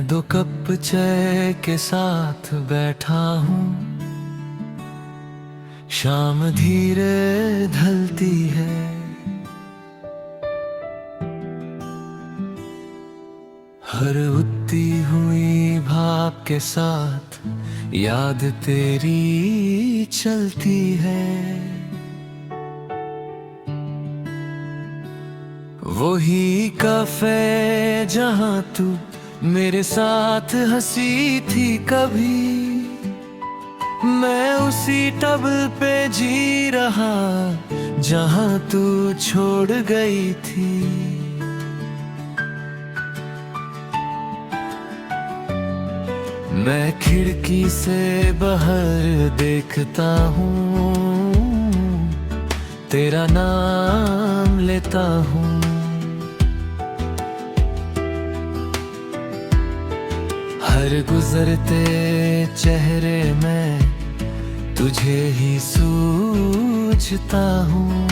दो कप चाय के साथ बैठा हूँ, शाम धीरे ढलती है। हर उठती हुई भाप के साथ याद तेरी चलती है। वही कैफे जहाँ तू मेरे साथ हंसी थी कभी, मैं उसी टबल पे जी रहा जहाँ तू छोड़ गई थी। मैं खिड़की से बाहर देखता हूँ, तेरा नाम लेता हूँ। हर गुजरते चेहरे में तुझे ही सूझता हूँ।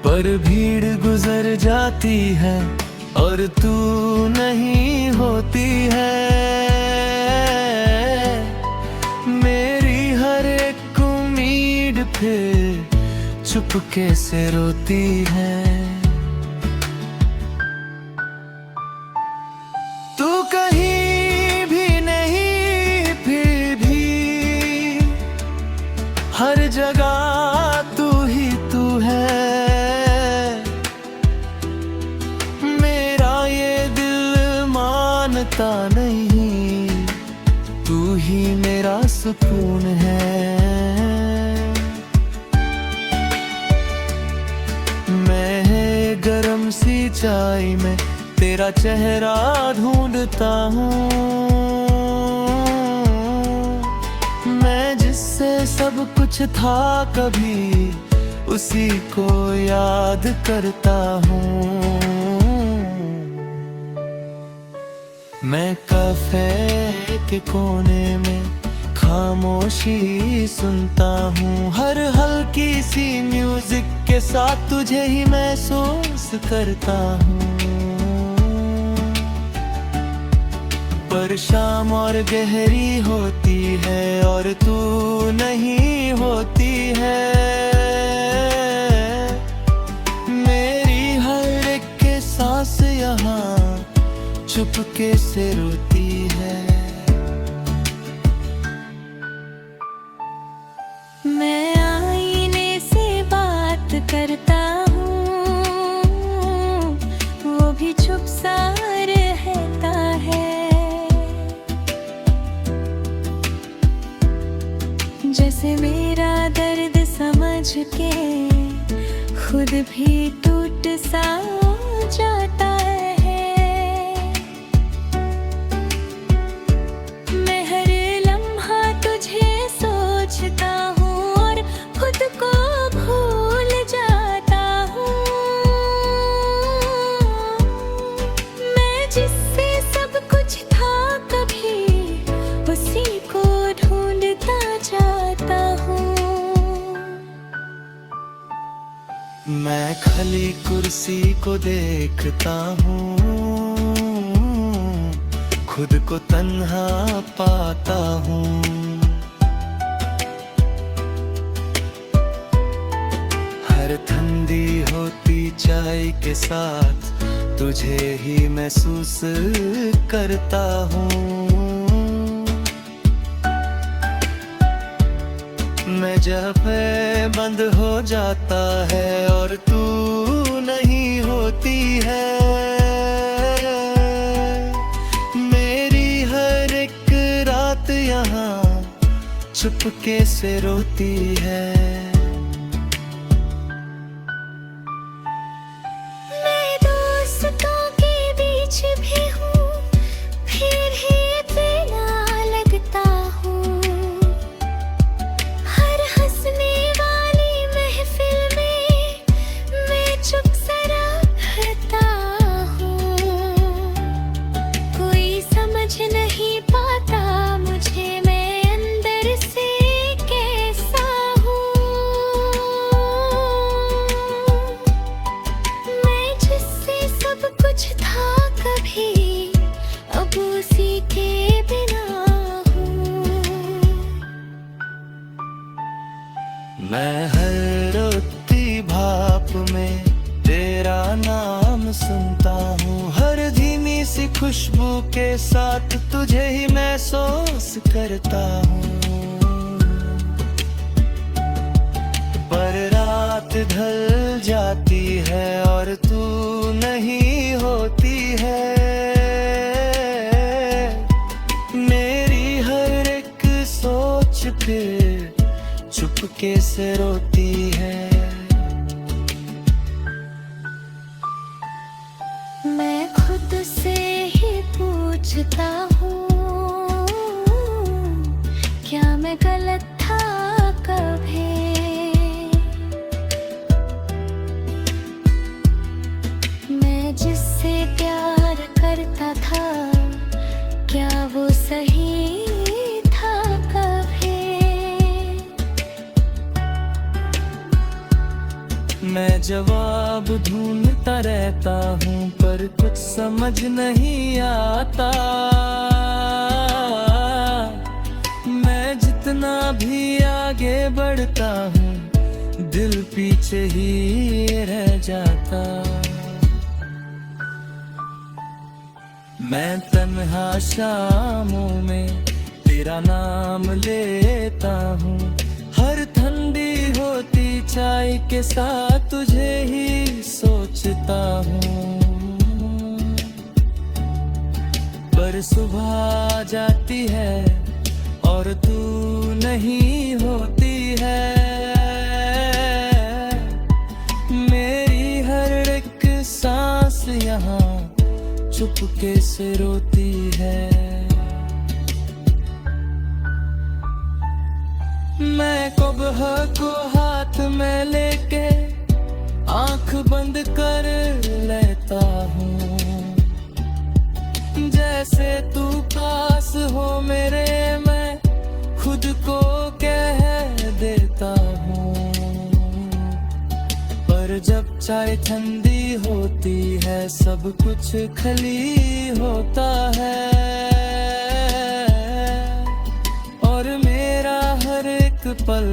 पर भीड़ गुजर जाती है और तू नहीं होती है। मेरी हर एक उम्मीद फिर चुपके से रोती है। तू कहीं भी नहीं फिर भी हर जगह तू ही तू है। मेरा ये दिल मानता नहीं, तू ही मेरा सुकून है। मैं गरम सी चाय में तेरा चेहरा ढूंढता हूँ, मैं जिससे सब कुछ था कभी उसी को याद करता हूँ। मैं कैफे के कोने में खामोशी सुनता हूँ, हर हल्की सी म्यूजिक के साथ तुझे ही महसूस करता हूँ। पर शाम और गहरी होती है और तू नहीं होती है। मेरी हर एक सांस यहाँ चुपके से रोती है। मैं आईने से बात करता हूँ, वो भी चुप सा रहता है। जैसे मेरा दर्द समझ के खुद भी टूट सा जाता है। मैं हर लम्हा तुझे सोचता हूँ और खुद को भूल जाता हूँ। मैं जिससे सब कुछ था कभी उसी को ढूंढता जाता हूँ। मैं खाली कुर्सी को देखता हूँ, खुद को तन्हा पाता हूँ। हर ठंडी होती चाय के साथ तुझे ही महसूस करता हूँ। मैं जब बंद हो जाता है और तू नहीं होती है। मेरी हर एक रात यहाँ चुपके से रोती है। मैं दोस्तों के बीच भी हूँ, फिर ही अकेला लगता हूँ। हर हंसने वाली महफिल में मैं चुप सा रहता हूँ। कोई समझ नहीं पाता मुझे, मैं अंदर से कैसा हूँ। खुशबू के साथ तुझे ही महसूस करता हूँ। पर रात ढल जाती है और तू नहीं होती है। मेरी हर एक सोच फिर चुपके से रोती है। मैं खुद से ही पूछता हूँ, क्या मैं गलत था कभी? मैं जिससे प्यार करता था, क्या वो सही था कभी? मैं जवाब ढूंढता रहता हूँ पर कुछ समझ नहीं आता। मैं जितना भी आगे बढ़ता हूँ दिल पीछे ही रह जाता। मैं तन्हा शामों में तेरा नाम लेता हूँ। हर ठंडी होती चाय के साथ तुझे ही सोचता हूँ। पर सुबह आ जाती है और तू नहीं होती है। मेरी हर एक सांस यहाँ चुपके से रोती है। मैं सुबह को हाथ में लेके आंख बंद कर लेता हूँ। जैसे तू पास हो मेरे, मैं खुद को कह देता हूँ। पर जब चाय ठंडी होती है सब कुछ खली होता है। और मेरा हर एक पल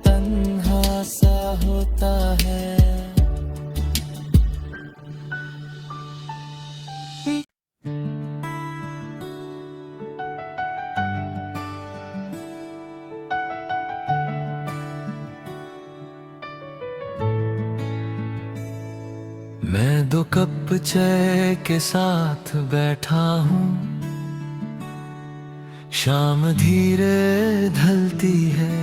तन्हा सा होता है। मैं 2 कप चाय के साथ बैठा हूँ। शाम धीरे ढलती है।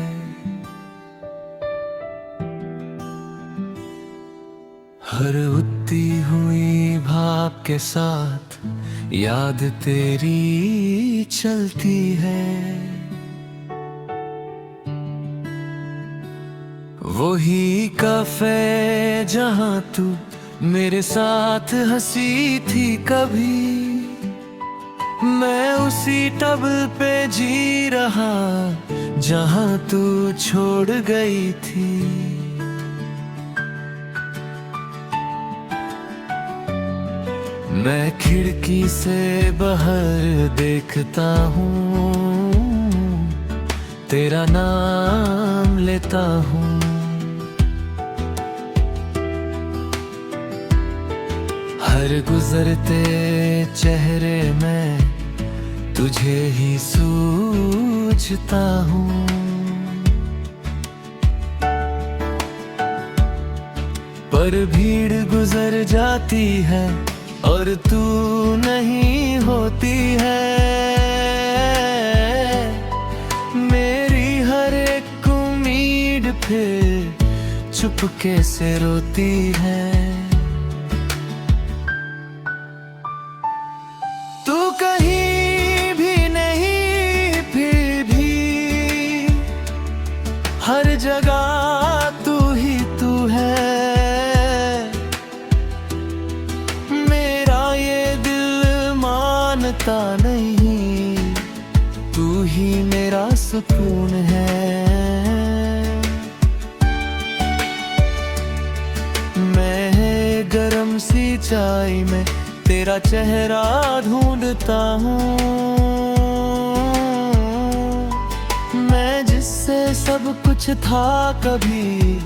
हर उठती हुई भाप के साथ याद तेरी चलती है। वही कैफे जहाँ तू मेरे साथ हंसी थी कभी। मैं उसी टबल पे जी रहा जहाँ तू छोड़ गई थी। मैं खिड़की से बाहर देखता हूँ, तेरा नाम लेता हूँ। हर गुजरते चेहरे में तुझे ही सूझता हूँ। पर भीड़ गुजर जाती है और तू नहीं होती है। मेरी हर एक उम्मीद फिर चुपके से रोती है। तू कहीं भी नहीं फिर भी हर जगह तू ही तू है। मेरा ये दिल मानता नहीं, तू ही मेरा सुकून है। मैं गरम सी चाय में तेरा चेहरा ढूंढता हूँ। मैं जिससे सब कुछ था कभी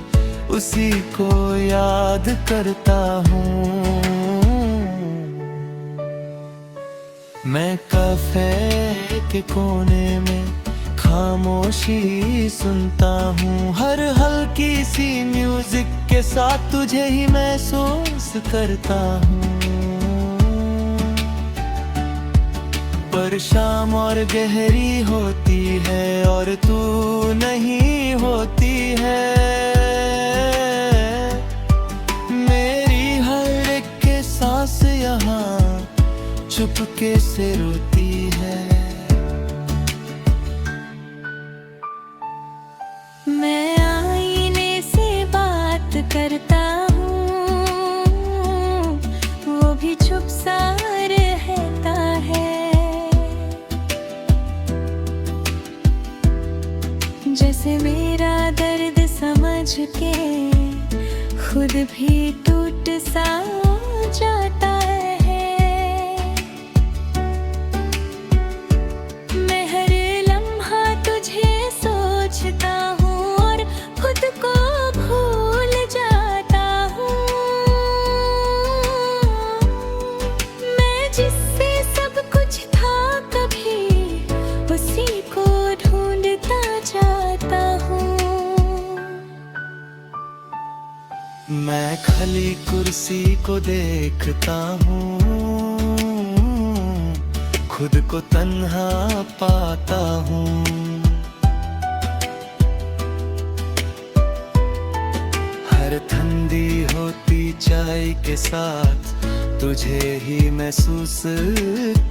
उसी को याद करता हूँ। मैं कैफे के कोने में खामोशी सुनता हूँ, हर हल्की सी म्यूजिक के साथ तुझे ही महसूस करता हूँ। पर शाम और गहरी होती है और तू नहीं होती है, मेरी हर एक के सांस यहाँ चुपके से रोती है। मैं आईने से बात करता हूँ, वो भी चुप सा रहता है, जैसे मेरा दर्द समझ के खुद भी टूट सा जाता है। मैं हर लम्हा तुझे सोचता हूँ और खुद को भूल जाता हूँ। मैं जिससे सब कुछ था कभी उसी को ढूंढता जाता हूँ। मैं खाली कुर्सी को देखता हूँ, खुद को तन्हा पाता हूँ। हर ठंडी होती चाय के साथ तुझे ही महसूस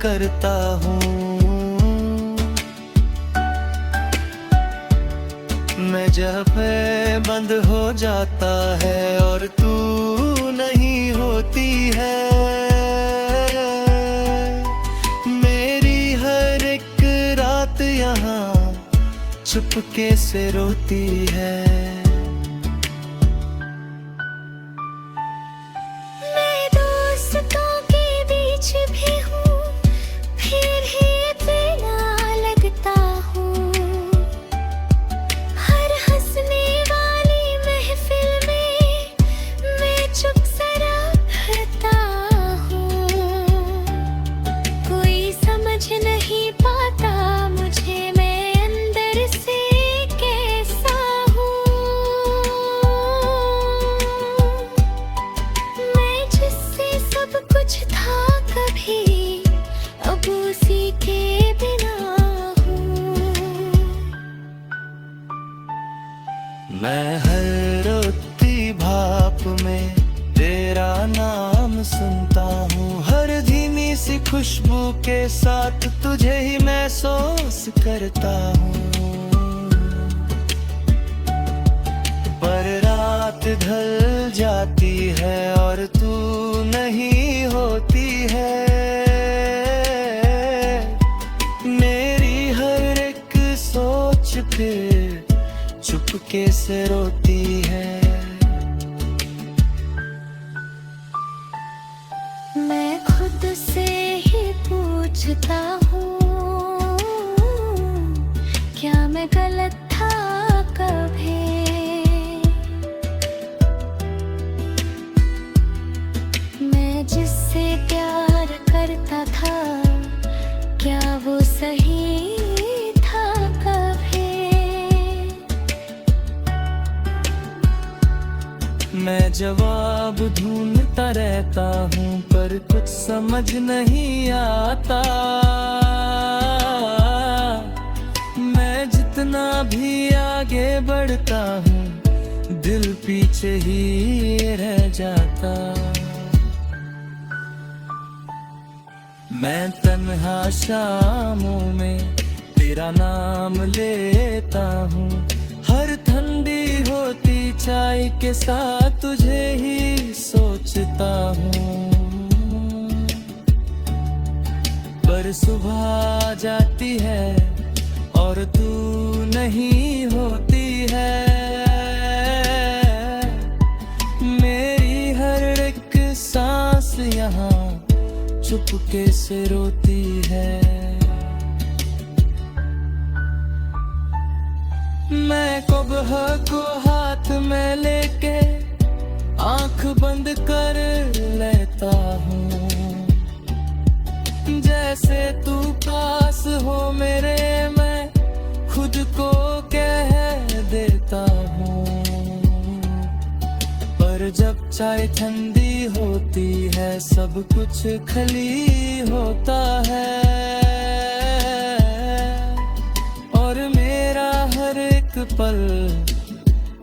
करता हूँ। मैं जब बंद हो जाता है और तू नहीं होती है, मेरी हर एक रात यहाँ चुपके से रोती है। मैं दोस्तों के बीच भी हूँ, फिर ही बिना लगता हूँ। हर हंसने वाली महफिल में मैं चुप सा रहता हूँ। कोई समझ नहीं पाता मुझे, मैं अंदर से कैसा हूँ। मैं जिससे सब कुछ था कभी अब उसी के बिना हूँ। मैं हर रोती भाप में तेरा नाम सुनता हूँ, हर धीमी सी खुशबू के साथ तुझे ही महसूस करता हूँ। पर रात ढल जाती है और तू नहीं होती है, मेरी हर एक सोच फिर चुपके से रोती है। मैं खुद से ही पूछता हूँ, क्या मैं गलत था कभी? मैं जिससे प्यार करता था, क्या वो सही था कभी? मैं जवाब ढूंढता रहता हूँ पर कुछ समझ नहीं आता। मैं जितना भी आगे बढ़ता हूँ दिल पीछे ही रह जाता। मैं तन्हा शामों में तेरा नाम लेता हूँ, हर ठंडी होती चाय के साथ तुझे ही सोचता हूँ। पर सुबह आ जाती है और तू नहीं होती है, मेरी हर एक सांस यहाँ चुपके से रोती है। मैं कब्र को हाथ में लेके आंख बंद कर लेता हूँ, जैसे जैसे तू पास हो मेरे, मैं खुद को कह देता हूँ। पर जब चाय ठंडी होती है सब कुछ खली होता है, और मेरा हर एक पल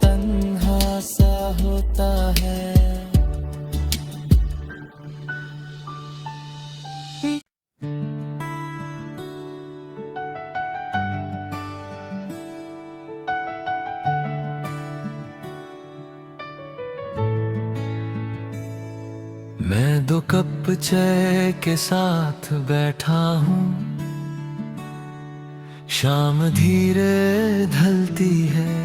तन्हा सा होता है। मैं 2 कप चाय के साथ बैठा हूँ, शाम धीरे ढलती है।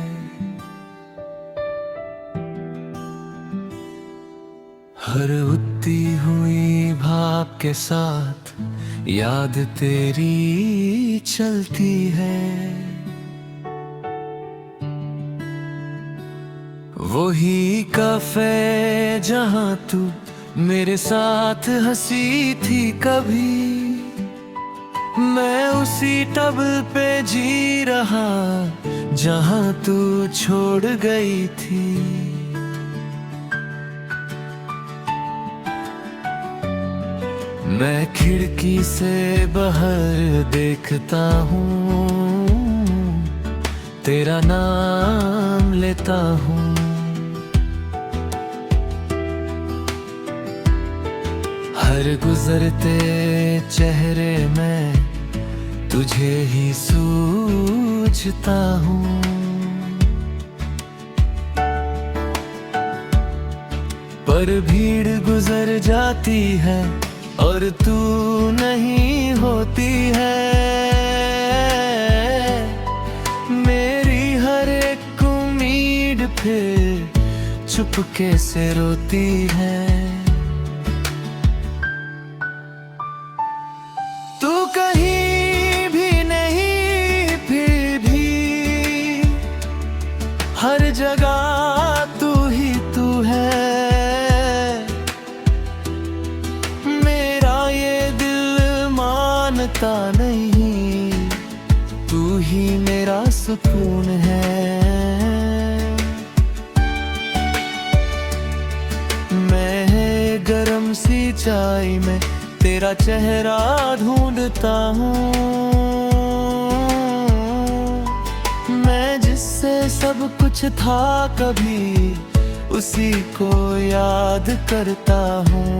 हर उठती हुई भाप के साथ याद तेरी चलती है। वही कैफे जहाँ तू मेरे साथ हंसी थी कभी, मैं उसी टबल पे जी रहा जहाँ तू छोड़ गई थी। मैं खिड़की से बाहर देखता हूँ, तेरा नाम लेता हूँ। हर गुजरते चेहरे में तुझे ही सूझता हूँ। पर भीड़ गुजर जाती है और तू नहीं होती है। मेरी हर एक उम्मीद फिर चुपके से रोती है। तू कहीं भी नहीं फिर भी हर जगह तू ही तू है। मेरा ये दिल मानता नहीं, तू ही मेरा सुकून है। मैं गरम सी चाय में तेरा चेहरा ढूंढता हूँ, मैं जिससे सब कुछ था कभी उसी को याद करता हूँ।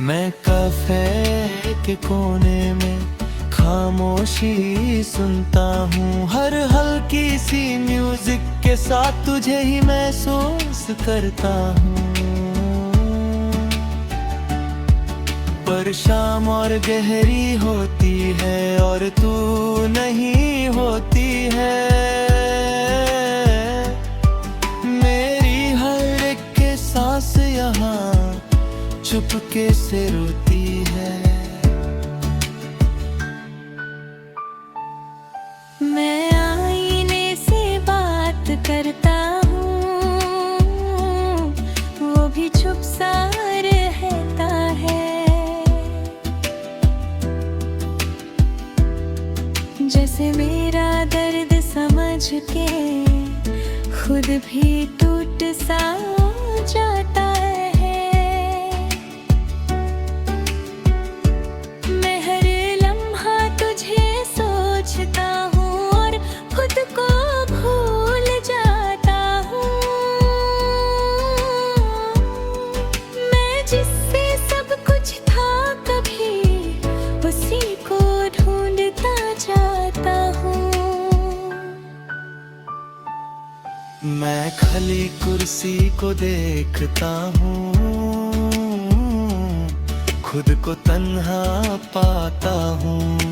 मैं कैफे के कोने में खामोशी सुनता हूँ, हर हल्की सी म्यूजिक के साथ तुझे ही महसूस करता हूँ। पर शाम और गहरी होती है और तू नहीं होती है। मेरी हर एक सांस यहाँ चुपके से रोती है। मैं आईने से बात करता हूँ, वो भी चुप सा रहता है। जैसे मेरा दर्द समझ के खुद भी टूट सा जाता है। मैं हर लम्हा तुझे सोचता हूँ और खुद को भूल जाता हूँ। मैं जिससे सब कुछ था कभी उसी को ढूंढता जाता हूँ। मैं खाली कुर्सी को देखता हूँ, खुद को तन्हा पाता हूँ।